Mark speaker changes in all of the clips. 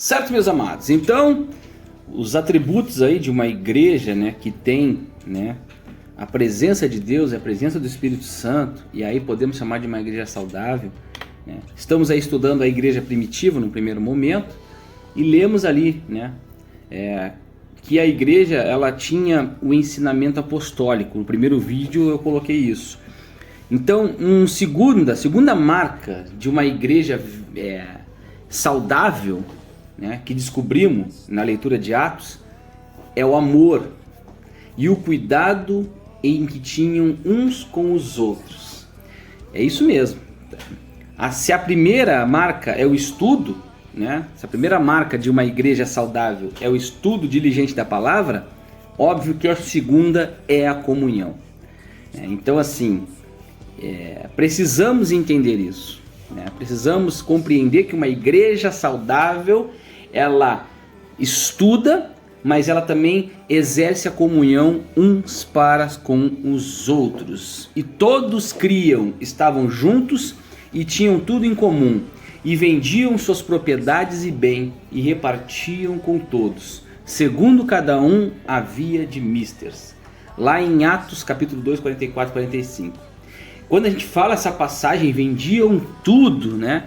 Speaker 1: Certo, meus amados? Então, os atributos aí de uma igreja, né, que tem, né, a presença de Deus, a presença do Espírito Santo, e aí podemos chamar de uma igreja saudável, né? Estamos aí estudando a igreja primitiva no primeiro momento e lemos ali, né, que a igreja ela tinha o ensinamento apostólico. No primeiro vídeo eu coloquei isso. Então, segunda marca de uma igreja saudável, né, que descobrimos na leitura de Atos, é o amor e o cuidado em que tinham uns com os outros. É isso mesmo. Se a primeira marca é o estudo, né, se a primeira marca de uma igreja saudável é o estudo diligente da palavra, óbvio que a segunda é a comunhão. Então, assim, precisamos entender isso, né? Precisamos compreender que uma igreja saudável, ela estuda, mas ela também exerce a comunhão uns para com os outros. E todos criam, estavam juntos e tinham tudo em comum, e vendiam suas propriedades e bem, e repartiam com todos, segundo cada um havia de misters. Lá em Atos capítulo 2, 44 e 45. Quando a gente fala essa passagem, vendiam tudo, né?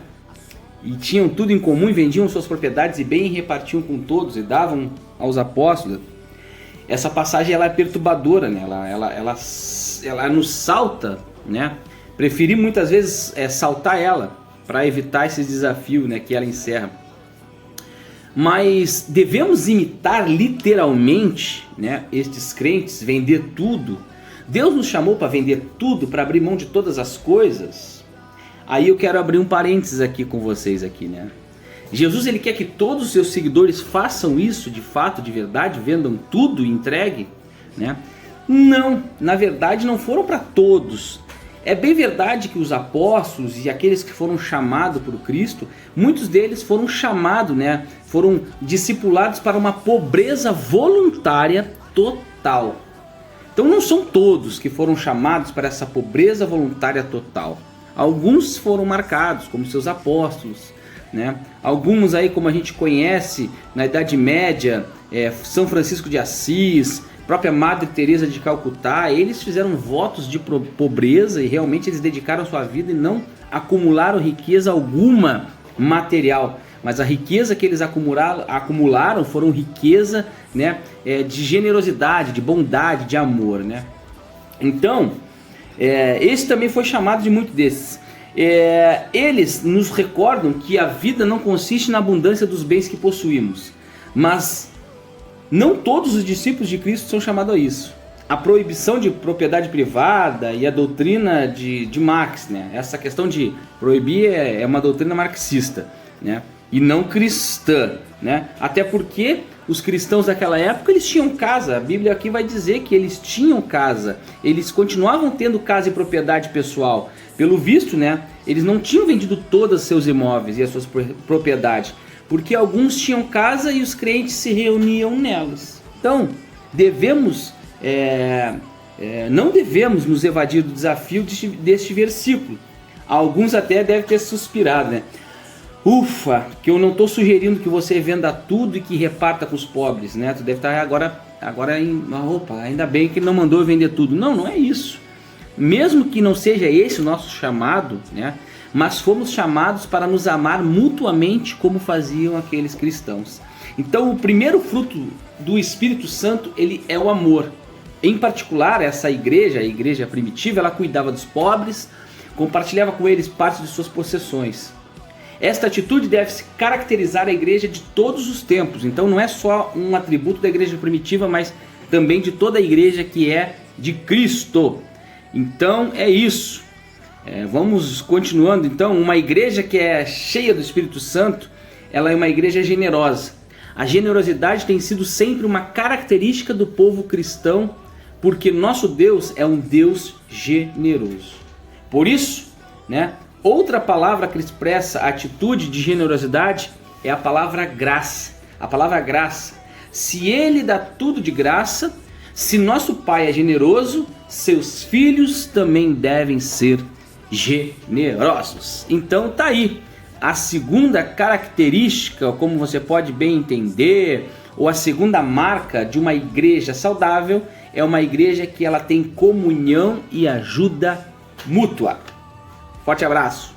Speaker 1: E tinham tudo em comum, e vendiam suas propriedades e bem, e repartiam com todos, e davam aos apóstolos. Essa passagem ela é perturbadora, né? Ela nos salta, né? Preferi muitas vezes saltar ela, para evitar esse desafio, né, que ela encerra. Mas devemos imitar literalmente, né, estes crentes, vender tudo. Deus nos chamou para vender tudo, para abrir mão de todas as coisas. Aí eu quero abrir um parênteses aqui com vocês aqui, né? Jesus, ele quer que todos os seus seguidores façam isso de fato, de verdade, vendam tudo e entreguem, né? Não, na verdade não foram para todos. É bem verdade que os apóstolos e aqueles que foram chamados por Cristo, muitos deles foram chamados, né? Foram discipulados para uma pobreza voluntária total. Então não são todos que foram chamados para essa pobreza voluntária total. Alguns foram marcados como seus apóstolos, né? Alguns aí, como a gente conhece na Idade Média, São Francisco de Assis, própria Madre Teresa de Calcutá, eles fizeram votos de pobreza e realmente eles dedicaram sua vida e não acumularam riqueza alguma material. Mas a riqueza que eles acumularam foram riqueza, né, de generosidade, de bondade, de amor, né? Então, esse também foi chamado de muito desses. Eles nos recordam que a vida não consiste na abundância dos bens que possuímos, mas não todos os discípulos de Cristo são chamados a isso. A proibição de propriedade privada e a doutrina de Marx, né? Essa questão de proibir é uma doutrina marxista, né? E não cristã, né? Até porque os cristãos daquela época eles tinham casa. A Bíblia aqui vai dizer que eles tinham casa. Eles continuavam tendo casa e propriedade pessoal. Pelo visto, né? Eles não tinham vendido todos os seus imóveis e as suas propriedades, porque alguns tinham casa e os crentes se reuniam nelas. Então, não devemos nos evadir do desafio deste versículo. Alguns até devem ter suspirado, né? Ufa, que eu não estou sugerindo que você venda tudo e que reparta com os pobres, né? Tu deve estar agora opa, ainda bem que ele não mandou eu vender tudo. Não, não é isso. Mesmo que não seja esse o nosso chamado, né? Mas fomos chamados para nos amar mutuamente como faziam aqueles cristãos. Então o primeiro fruto do Espírito Santo, ele é o amor. Em particular, essa igreja, a igreja primitiva, ela cuidava dos pobres, compartilhava com eles parte de suas possessões. Esta atitude deve se caracterizar a igreja de todos os tempos. Então não é só um atributo da igreja primitiva, mas também de toda a igreja que é de Cristo. Então é isso. Vamos continuando então. Uma igreja que é cheia do Espírito Santo, ela é uma igreja generosa. A generosidade tem sido sempre uma característica do povo cristão, porque nosso Deus é um Deus generoso. Por isso, né, outra palavra que expressa a atitude de generosidade é a palavra graça. A palavra graça. Se Ele dá tudo de graça, se nosso Pai é generoso, seus filhos também devem ser generosos. Então tá aí a segunda característica, como você pode bem entender, ou a segunda marca de uma igreja saudável, é uma igreja que ela tem comunhão e ajuda mútua. Forte abraço!